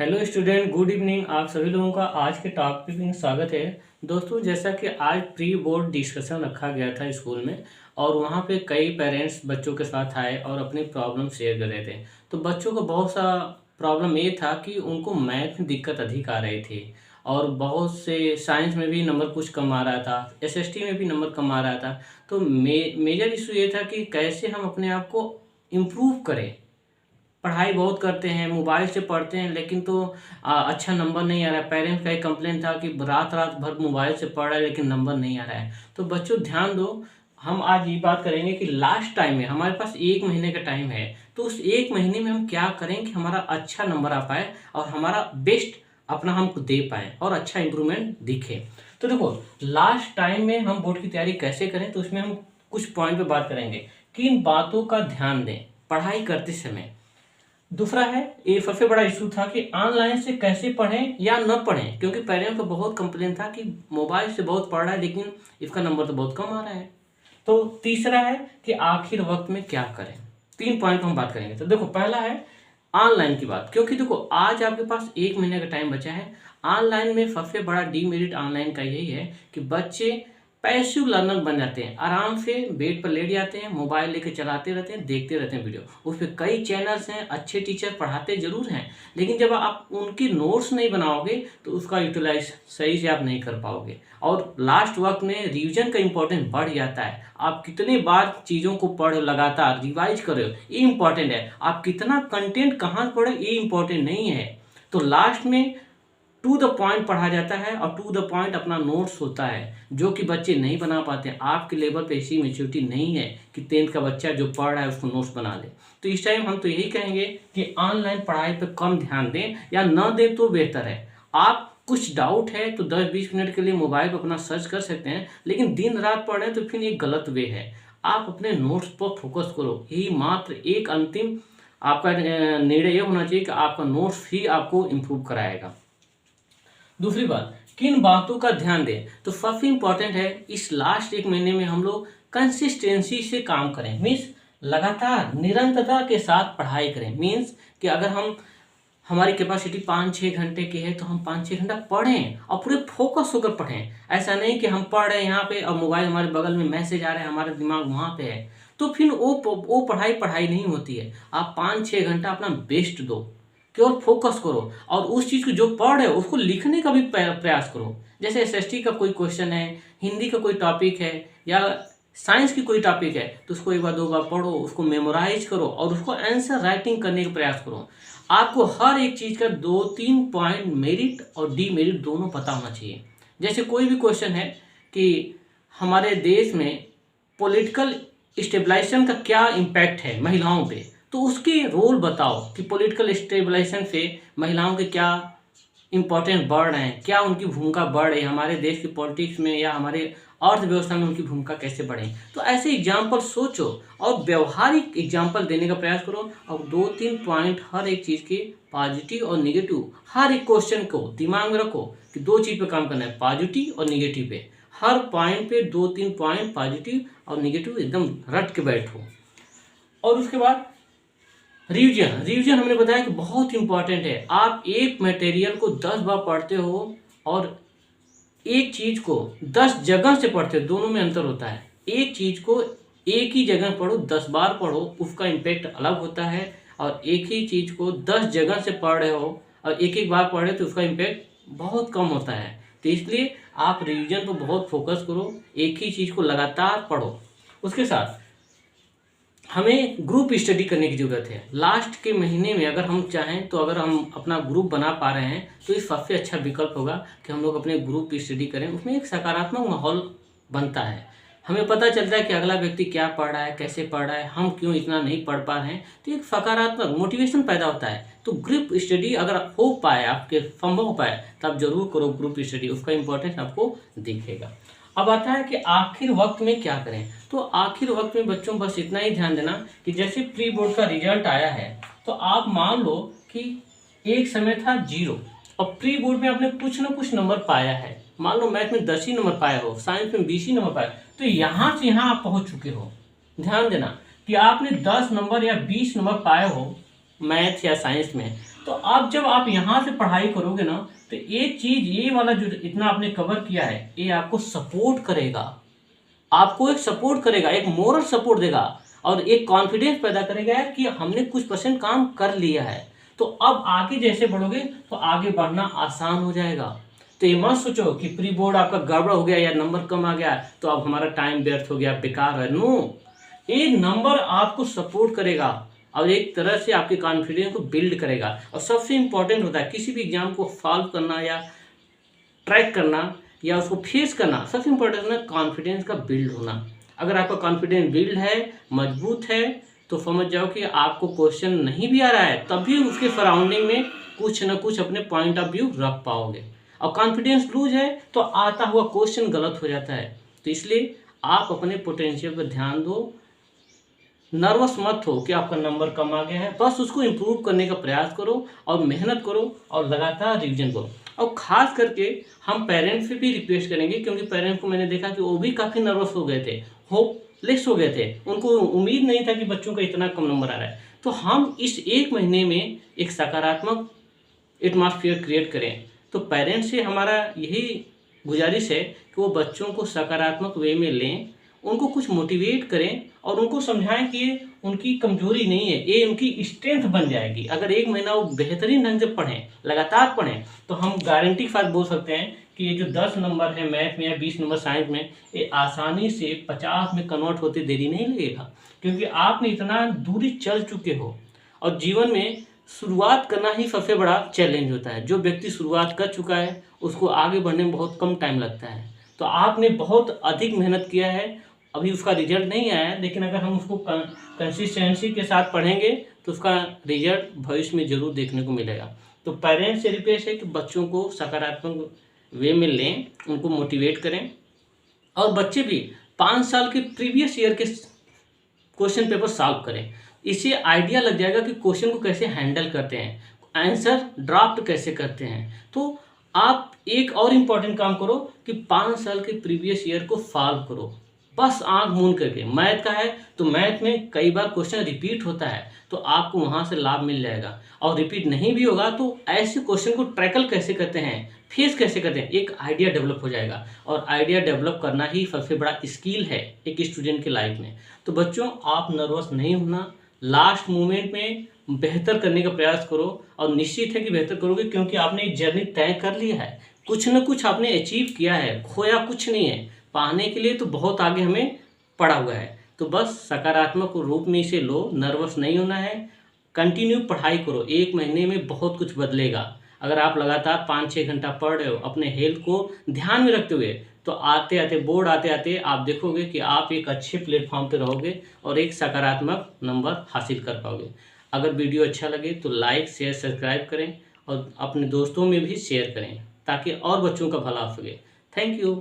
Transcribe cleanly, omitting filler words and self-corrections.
Hello student, good evening. आप सभी लोगों का आज के टॉपिक में स्वागत है। दोस्तों, जैसा कि आज प्री बोर्ड डिस्कशन रखा गया था स्कूल में, और वहाँ पे कई पेरेंट्स बच्चों के साथ आए और अपनी प्रॉब्लम शेयर कर रहे थे। तो बच्चों को बहुत सा प्रॉब्लम ये था कि उनको मैथ में दिक्कत अधिक आ रही थी, और बहुत से साइंस में भी नंबर कुछ कम आ रहा था, एसएसटी में भी नंबर कम आ रहा था। तो मेजर इशू ये था कि कैसे हम अपने आप को इम्प्रूव करें। पढ़ाई बहुत करते हैं, मोबाइल से पढ़ते हैं, लेकिन तो अच्छा नंबर नहीं आ रहा है। पेरेंट्स का एक कंप्लेन था कि रात रात भर मोबाइल से पढ़ रहा है लेकिन नंबर नहीं आ रहा है। तो बच्चों ध्यान दो, हम आज ये बात करेंगे कि लास्ट टाइम में हमारे पास 1 महीने का टाइम है, तो उस 1 महीने में हम क्या करें कि हमारा अच्छा नंबर आ पाए और हमारा बेस्ट अपना हम दे पाए और अच्छा इंप्रूवमेंट दिखे। तो देखो, लास्ट टाइम में हम बोर्ड की तैयारी कैसे करें, तो उसमें हम कुछ पॉइंट पे बात करेंगे। किन बातों का ध्यान दें पढ़ाई करते समय। दूसरा है, ये सबसे बड़ा इशू था कि ऑनलाइन से कैसे पढ़ें या न पढ़ें, क्योंकि पेरेंट्स को बहुत कंप्लेन था कि मोबाइल से बहुत पढ़ रहा है लेकिन इसका नंबर तो बहुत कम आ रहा है। तो तीसरा है कि आखिर वक्त में क्या करें। 3 पॉइंट हम बात करेंगे। तो देखो, पहला है ऑनलाइन की बात, क्योंकि देखो आज आपके पास 1 महीने का टाइम बचा है। ऑनलाइन में सबसे बड़ा डीमेरिट ऑनलाइन का यही है कि बच्चे पैसिव लर्नर बन जाते हैं। आराम से बेड पर लेट जाते हैं, मोबाइल लेके चलाते रहते हैं, देखते रहते हैं वीडियो। उस पर कई चैनल्स हैं, अच्छे टीचर पढ़ाते जरूर हैं, लेकिन जब आप उनकी नोट्स नहीं बनाओगे तो उसका यूटिलाइज सही से आप नहीं कर पाओगे। और लास्ट वक्त में रिवीजन का इंपॉर्टेंस बढ़ जाता है। आप कितने बार चीज़ों को पढ़ लगातार रिवाइज कर रहे हो, ये इंपॉर्टेंट है। आप कितना कंटेंट कहाँ पढ़े, ये इंपॉर्टेंट नहीं है। तो लास्ट में टू द पॉइंट पढ़ा जाता है और टू द पॉइंट अपना नोट्स होता है, जो कि बच्चे नहीं बना पाते। आपके लेवल पे ऐसी मेच्योरिटी नहीं है कि 10th का बच्चा जो पढ़ रहा है उसको नोट्स बना ले। तो इस टाइम हम तो यही कहेंगे कि ऑनलाइन पढ़ाई पे कम ध्यान दें, या न दें तो बेहतर है। आप कुछ डाउट है तो 10-20 मिनट के लिए मोबाइल पर अपना सर्च कर सकते हैं, लेकिन दिन रात पढ़ रहे हैं तो फिर ये गलत वे है। आप अपने नोट्स पर फोकस करो, यही मात्र एक अंतिम आपका निर्णय ये होना चाहिए कि आपका नोट्स ही आपको इम्प्रूव कराएगा। दूसरी बात, किन बातों का ध्यान दें। तो सबसे इंपॉर्टेंट है, इस लास्ट 1 महीने में हम लोग कंसिस्टेंसी से काम करें। मीन्स लगातार निरंतरता के साथ पढ़ाई करें। मीन्स कि अगर हमारी कैपेसिटी 5-6 घंटे की है तो हम 5-6 घंटा पढ़ें और पूरे फोकस होकर पढ़ें। ऐसा नहीं कि हम पढ़ रहे हैं यहाँ पे और मोबाइल हमारे बगल में मैसेज आ रहे हैं, हमारा दिमाग वहाँ पे है, तो फिर वो पढ़ाई नहीं होती है। आप 5-6 घंटा अपना बेस्ट दो, केवल फोकस करो, और उस चीज़ को जो पढ़ रहे हो उसको लिखने का भी प्रयास करो। जैसे एसएसटी का कोई क्वेश्चन है, हिंदी का कोई टॉपिक है, या साइंस की कोई टॉपिक है, तो उसको एक बार 2 बार पढ़ो, उसको मेमोराइज करो और उसको आंसर राइटिंग करने का प्रयास करो। आपको हर एक चीज़ का 2-3 पॉइंट मेरिट और डीमेरिट दोनों पता होना चाहिए। जैसे कोई भी क्वेश्चन है कि हमारे देश में पॉलिटिकल स्टेबलाइजेशन का क्या इम्पैक्ट है महिलाओं पे, तो उसके रोल बताओ कि पॉलिटिकल स्टेबलाइजेशन से महिलाओं के क्या इंपॉर्टेंस बढ़ रहे हैं, क्या उनकी भूमिका बढ़ रही है हमारे देश की पॉलिटिक्स में, या हमारे अर्थव्यवस्था में उनकी भूमिका कैसे बढ़े। तो ऐसे एग्जाम्पल सोचो और व्यवहारिक एग्जाम्पल देने का प्रयास करो, और 2-3 पॉइंट हर एक चीज़ के पॉजिटिव और निगेटिव हर एक क्वेश्चन को दिमाग में रखो कि 2 चीज़ पे काम करना है, पॉजिटिव और निगेटिव पे। हर पॉइंट पे 2-3 पॉइंट पॉजिटिव और निगेटिव एकदम रट के बैठो। और उसके बाद रिवीजन हमने बताया कि बहुत इंपॉर्टेंट है। आप एक मटेरियल को 10 बार पढ़ते हो और एक चीज़ को 10 जगह से पढ़ते हो, दोनों में अंतर होता है। एक चीज़ को एक ही जगह पढ़ो, 10 बार पढ़ो, उसका इम्पैक्ट अलग होता है। और एक ही चीज़ को 10 जगह से पढ़ रहे हो और एक एक बार पढ़ रहे हो तो उसका इम्पैक्ट बहुत कम होता है। तो इसलिए आप रिवीजन पर बहुत फोकस करो, एक ही चीज़ को लगातार पढ़ो। उसके साथ हमें ग्रुप स्टडी करने की ज़रूरत है। लास्ट के महीने में अगर हम चाहें तो अगर हम अपना ग्रुप बना पा रहे हैं तो ये सबसे अच्छा विकल्प होगा कि हम लोग अपने ग्रुप स्टडी करें। उसमें एक सकारात्मक माहौल बनता है, हमें पता चलता है कि अगला व्यक्ति क्या पढ़ रहा है, कैसे पढ़ रहा है, हम क्यों इतना नहीं पढ़ पा रहे हैं, तो एक सकारात्मक मोटिवेशन पैदा होता है। तो ग्रुप स्टडी अगर हो पाए, आपके संभव हो पाए, तब जरूर करो ग्रुप स्टडी, उसका इंपॉर्टेंस आपको दिखेगा। अब आता है कि आखिर वक्त में क्या करें। तो आखिर वक्त में बच्चों बस इतना ही ध्यान देना कि जैसे प्री बोर्ड का रिजल्ट आया है, तो आप मान लो कि एक समय था 0 और प्री बोर्ड में आपने कुछ ना कुछ नंबर पाया है। मान लो मैथ में 10 ही नंबर पाया हो, साइंस में 20 ही नंबर पाया, तो यहाँ से यहाँ आप पहुँच चुके हो। ध्यान देना कि आपने 10 नंबर या 20 नंबर पाए हो मैथ या साइंस में, तो आप जब आप यहाँ से पढ़ाई करोगे ना, तो ये चीज़, ये वाला जो इतना आपने कवर किया है, ये आपको सपोर्ट करेगा, आपको एक सपोर्ट करेगा, एक मोरल सपोर्ट देगा और एक कॉन्फिडेंस पैदा करेगा कि हमने कुछ परसेंट काम कर लिया है। तो अब आगे जैसे बढ़ोगे तो आगे बढ़ना आसान हो जाएगा। तो ये मत सोचो कि प्री बोर्ड आपका गड़बड़ हो गया या नंबर कम आ गया तो अब हमारा टाइम व्यर्थ हो गया, बेकार है। नो, ये नंबर आपको सपोर्ट करेगा और एक तरह से आपके कॉन्फिडेंस को बिल्ड करेगा। और सबसे इंपॉर्टेंट होता है किसी भी एग्जाम को सॉल्व करना या ट्रैक करना या उसको फेस करना, सबसे इंपॉर्टेंट है कॉन्फिडेंस का बिल्ड होना। अगर आपका कॉन्फिडेंस बिल्ड है, मजबूत है, तो समझ जाओ कि आपको क्वेश्चन नहीं भी आ रहा है तब भी उसके सराउंडिंग में कुछ ना कुछ अपने पॉइंट ऑफ व्यू रख पाओगे। और कॉन्फिडेंस लूज है तो आता हुआ क्वेश्चन गलत हो जाता है। तो इसलिए आप अपने पोटेंशियल पर ध्यान दो, नर्वस मत हो कि आपका नंबर कम आ गया है, बस उसको इम्प्रूव करने का प्रयास करो और मेहनत करो और लगातार रिवीजन करो। और ख़ास करके हम पेरेंट्स से भी रिक्वेस्ट करेंगे, क्योंकि पेरेंट्स को मैंने देखा कि वो भी काफ़ी नर्वस हो गए थे, होपलेस हो गए थे, उनको उम्मीद नहीं था कि बच्चों का इतना कम नंबर आ रहा है। तो हम इस एक महीने में एक सकारात्मक एटमॉस्फेयर क्रिएट करें। तो पेरेंट्स से हमारा यही गुजारिश है कि वो बच्चों को सकारात्मक वे में लें, उनको कुछ मोटिवेट करें और उनको समझाएं कि ये उनकी कमजोरी नहीं है, ये उनकी स्ट्रेंथ बन जाएगी। अगर एक महीना वो बेहतरीन ढंग से पढ़ें, लगातार पढ़ें, तो हम गारंटी के साथ बोल सकते हैं कि ये जो 10 नंबर है मैथ में या 20 नंबर साइंस में, ये आसानी से 50 में कन्वर्ट होते देरी नहीं लगेगा, क्योंकि आपने इतना दूरी चल चुके हो। और जीवन में शुरुआत करना ही सबसे बड़ा चैलेंज होता है। जो व्यक्ति शुरुआत कर चुका है उसको आगे बढ़ने में बहुत कम टाइम लगता है। तो आपने बहुत अधिक मेहनत किया है, अभी उसका रिजल्ट नहीं आया है, लेकिन अगर हम उसको कंसिस्टेंसी के साथ पढ़ेंगे तो उसका रिजल्ट भविष्य में ज़रूर देखने को मिलेगा। तो पेरेंट्स से रिक्वेस्ट है कि बच्चों को सकारात्मक वे में लें, उनको मोटिवेट करें और बच्चे भी 5 साल के प्रीवियस ईयर के क्वेश्चन पेपर सॉल्व करें। इससे आइडिया लग जाएगा कि क्वेश्चन को कैसे हैंडल करते हैं, आंसर ड्राफ्ट कैसे करते हैं। तो आप एक और इम्पॉर्टेंट काम करो कि 5 साल के प्रीवियस ईयर को सॉल्व करो, बस आंख मूंद करके। मैथ का है तो मैथ में कई बार क्वेश्चन रिपीट होता है, तो आपको वहाँ से लाभ मिल जाएगा। और रिपीट नहीं भी होगा तो ऐसे क्वेश्चन को ट्रैकल कैसे करते हैं, फेस कैसे करते हैं, एक आइडिया डेवलप हो जाएगा। और आइडिया डेवलप करना ही सबसे बड़ा स्किल है एक स्टूडेंट की लाइफ में। तो बच्चों, आप नर्वस नहीं होना, लास्ट मोमेंट में बेहतर करने का प्रयास करो और निश्चित है कि बेहतर करोगे, क्योंकि आपने एक जर्नी तय कर लिया है, कुछ न कुछ आपने अचीव किया है, खोया कुछ नहीं है। पाने के लिए तो बहुत आगे हमें पड़ा हुआ है। तो बस सकारात्मक रूप में इसे लो, नर्वस नहीं होना है, कंटिन्यू पढ़ाई करो, एक महीने में बहुत कुछ बदलेगा। अगर आप लगातार 5-6 घंटा पढ़ रहे हो अपने हेल्थ को ध्यान में रखते हुए, तो आते आते बोर्ड आते आते आप देखोगे कि आप एक अच्छे प्लेटफॉर्म पे रहोगे और एक सकारात्मक नंबर हासिल कर पाओगे। अगर वीडियो अच्छा लगे तो लाइक शेयर सब्सक्राइब करें और अपने दोस्तों में भी शेयर करें ताकि और बच्चों का भला हो सके। Thank you.